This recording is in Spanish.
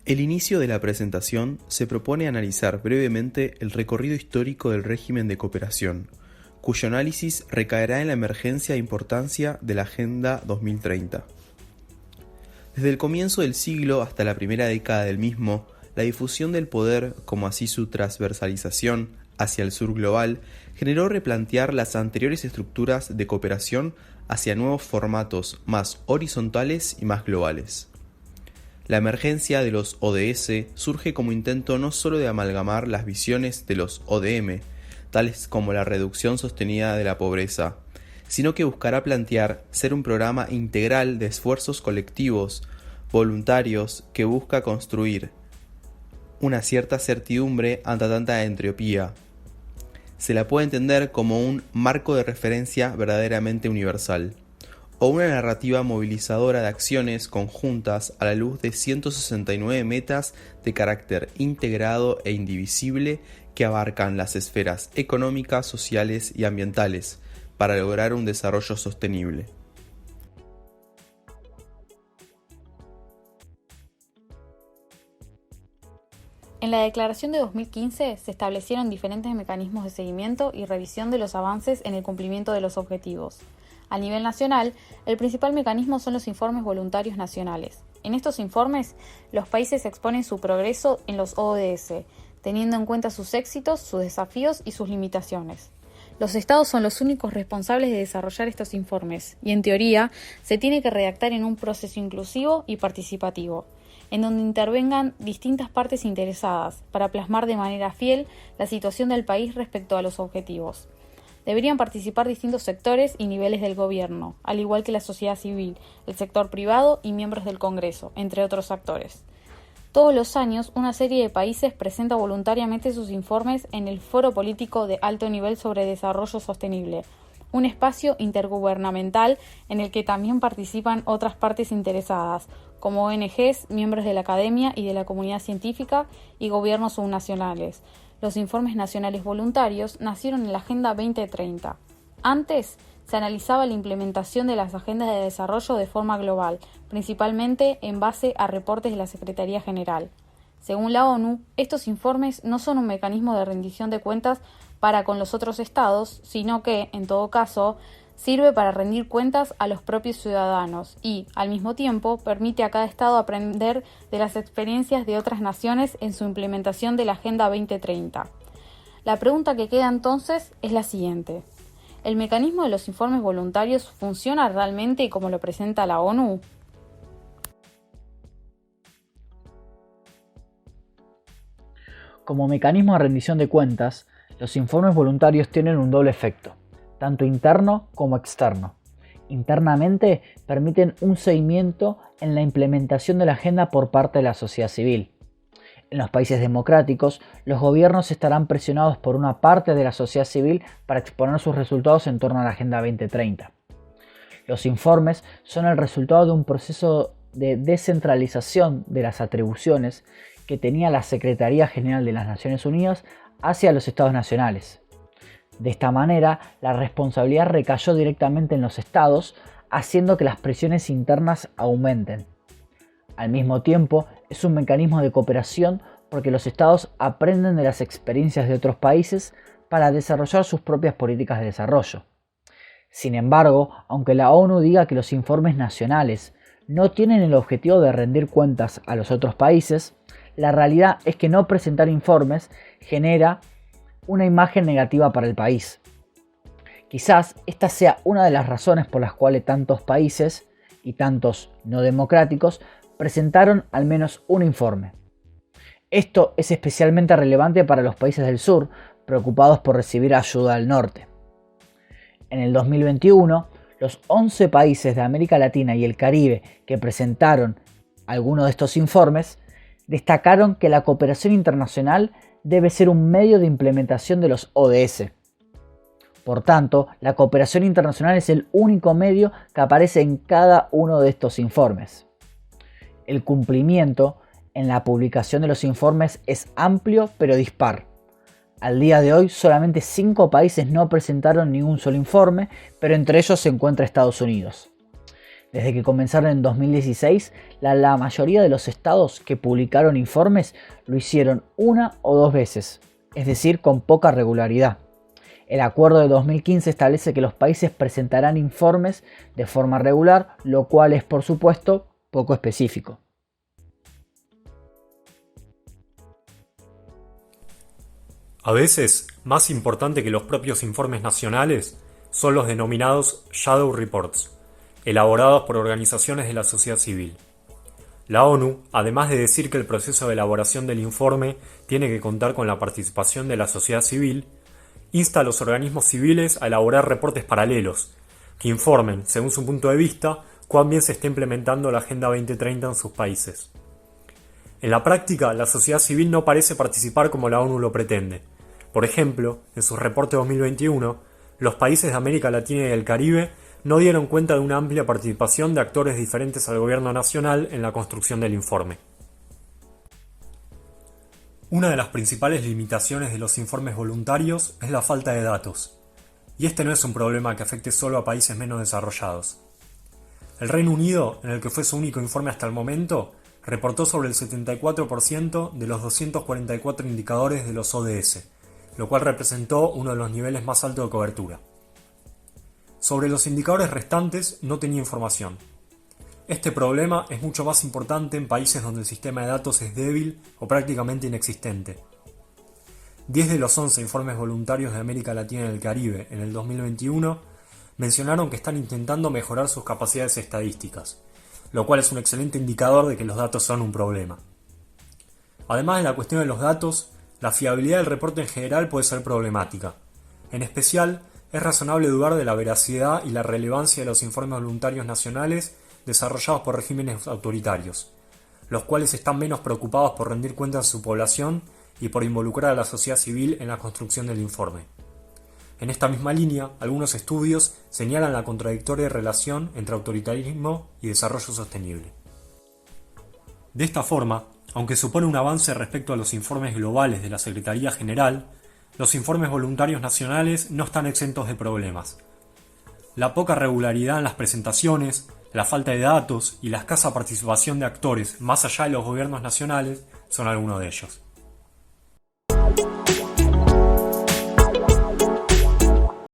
El inicio de la presentación se propone analizar brevemente el recorrido histórico del régimen de cooperación, cuyo análisis recaerá en la emergencia e importancia de la Agenda 2030. Desde el comienzo del siglo hasta la primera década del mismo, la difusión del poder, como así su transversalización hacia el sur global, generó replantear las anteriores estructuras de cooperación hacia nuevos formatos más horizontales y más globales. La emergencia de los ODS surge como intento no solo de amalgamar las visiones de los ODM, tales como la reducción sostenida de la pobreza, sino que buscará plantear ser un programa integral de esfuerzos colectivos, voluntarios, que busca construir una cierta certidumbre ante tanta entropía. Se la puede entender como un marco de referencia verdaderamente universal, o una narrativa movilizadora de acciones conjuntas a la luz de 169 metas de carácter integrado e indivisible que abarcan las esferas económicas, sociales y ambientales, para lograr un desarrollo sostenible. En la Declaración de 2015 se establecieron diferentes mecanismos de seguimiento y revisión de los avances en el cumplimiento de los objetivos. A nivel nacional, el principal mecanismo son los informes voluntarios nacionales. En estos informes, los países exponen su progreso en los ODS, teniendo en cuenta sus éxitos, sus desafíos y sus limitaciones. Los estados son los únicos responsables de desarrollar estos informes y, en teoría, se tiene que redactar en un proceso inclusivo y participativo, en donde intervengan distintas partes interesadas para plasmar de manera fiel la situación del país respecto a los objetivos. Deberían participar distintos sectores y niveles del gobierno, al igual que la sociedad civil, el sector privado y miembros del Congreso, entre otros actores. Todos los años, una serie de países presenta voluntariamente sus informes en el Foro Político de Alto Nivel sobre Desarrollo Sostenible, un espacio intergubernamental en el que también participan otras partes interesadas, como ONGs, miembros de la academia y de la comunidad científica y gobiernos subnacionales. Los informes nacionales voluntarios nacieron en la Agenda 2030. Antes, se analizaba la implementación de las agendas de desarrollo de forma global, principalmente en base a reportes de la Secretaría General. Según la ONU, estos informes no son un mecanismo de rendición de cuentas para con los otros estados, sino que, en todo caso, sirve para rendir cuentas a los propios ciudadanos y, al mismo tiempo, permite a cada estado aprender de las experiencias de otras naciones en su implementación de la Agenda 2030. La pregunta que queda entonces es la siguiente: ¿el mecanismo de los informes voluntarios funciona realmente como lo presenta la ONU? Como mecanismo de rendición de cuentas, los informes voluntarios tienen un doble efecto, tanto interno como externo. Internamente permiten un seguimiento en la implementación de la agenda por parte de la sociedad civil. En los países democráticos, los gobiernos estarán presionados por una parte de la sociedad civil para exponer sus resultados en torno a la Agenda 2030. Los informes son el resultado de un proceso de descentralización de las atribuciones que tenía la Secretaría General de las Naciones Unidas hacia los estados nacionales. De esta manera, la responsabilidad recayó directamente en los estados, haciendo que las presiones internas aumenten. Al mismo tiempo, es un mecanismo de cooperación porque los estados aprenden de las experiencias de otros países para desarrollar sus propias políticas de desarrollo. Sin embargo, aunque la ONU diga que los informes nacionales no tienen el objetivo de rendir cuentas a los otros países, la realidad es que no presentar informes genera una imagen negativa para el país. Quizás esta sea una de las razones por las cuales tantos países y tantos no democráticos presentaron al menos un informe. Esto es especialmente relevante para los países del sur, preocupados por recibir ayuda del norte. En el 2021, los 11 países de América Latina y el Caribe que presentaron algunos de estos informes destacaron que la cooperación internacional debe ser un medio de implementación de los ODS. Por tanto, la cooperación internacional es el único medio que aparece en cada uno de estos informes. El cumplimiento en la publicación de los informes es amplio pero dispar. Al día de hoy, solamente 5 países no presentaron ni un solo informe, pero entre ellos se encuentra Estados Unidos. Desde que comenzaron en 2016, la mayoría de los estados que publicaron informes lo hicieron una o dos veces, es decir, con poca regularidad. El acuerdo de 2015 establece que los países presentarán informes de forma regular, lo cual es, por supuesto, poco específico. A veces, más importante que los propios informes nacionales son los denominados Shadow Reports, elaborados por organizaciones de la sociedad civil. La ONU, además de decir que el proceso de elaboración del informe tiene que contar con la participación de la sociedad civil, insta a los organismos civiles a elaborar reportes paralelos, que informen, según su punto de vista, cuán bien se está implementando la Agenda 2030 en sus países. En la práctica, la sociedad civil no parece participar como la ONU lo pretende. Por ejemplo, en su reporte 2021, los países de América Latina y del Caribe no dieron cuenta de una amplia participación de actores diferentes al gobierno nacional en la construcción del informe. Una de las principales limitaciones de los informes voluntarios es la falta de datos, y este no es un problema que afecte solo a países menos desarrollados. El Reino Unido, en el que fue su único informe hasta el momento, reportó sobre el 74% de los 244 indicadores de los ODS, lo cual representó uno de los niveles más altos de cobertura. Sobre los indicadores restantes no tenía información. Este problema es mucho más importante en países donde el sistema de datos es débil o prácticamente inexistente. 10 de los 11 informes voluntarios de América Latina y el Caribe en el 2021 mencionaron que están intentando mejorar sus capacidades estadísticas, lo cual es un excelente indicador de que los datos son un problema. Además de la cuestión de los datos, la fiabilidad del reporte en general puede ser problemática. En especial, es razonable dudar de la veracidad y la relevancia de los informes voluntarios nacionales desarrollados por regímenes autoritarios, los cuales están menos preocupados por rendir cuentas a su población y por involucrar a la sociedad civil en la construcción del informe. En esta misma línea, algunos estudios señalan la contradictoria relación entre autoritarismo y desarrollo sostenible. De esta forma, aunque supone un avance respecto a los informes globales de la Secretaría General, los informes voluntarios nacionales no están exentos de problemas. La poca regularidad en las presentaciones, la falta de datos y la escasa participación de actores más allá de los gobiernos nacionales son algunos de ellos.